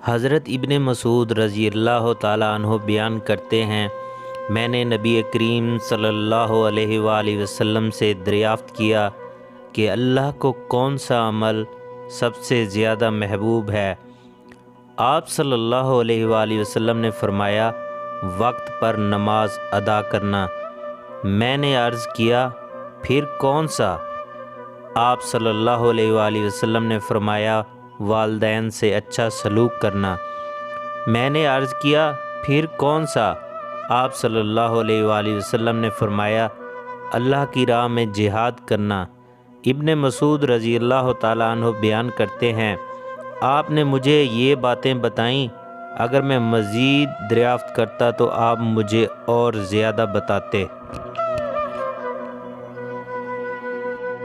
حضرت ابن مسعود رضی اللہ تعالیٰ عنہ بیان کرتے ہیں، میں نے نبی کریم صلی اللہ علیہ وآلہ وسلم سے دریافت کیا کہ اللہ کو کون سا عمل سب سے زیادہ محبوب ہے؟ آپ صلی اللہ علیہ وآلہ وسلم نے فرمایا، وقت پر نماز ادا کرنا۔ میں نے عرض کیا، پھر کون سا؟ آپ صلی اللہ علیہ وآلہ وسلم نے فرمایا، والدین سے اچھا سلوک کرنا۔ میں نے عرض کیا، پھر کون سا؟ آپ صلی اللہ علیہ وآلہ وسلم نے فرمایا، اللہ کی راہ میں جہاد کرنا۔ ابن مسعود رضی اللہ تعالیٰ عنہ بیان کرتے ہیں، آپ نے مجھے یہ باتیں بتائیں، اگر میں مزید دریافت کرتا تو آپ مجھے اور زیادہ بتاتے۔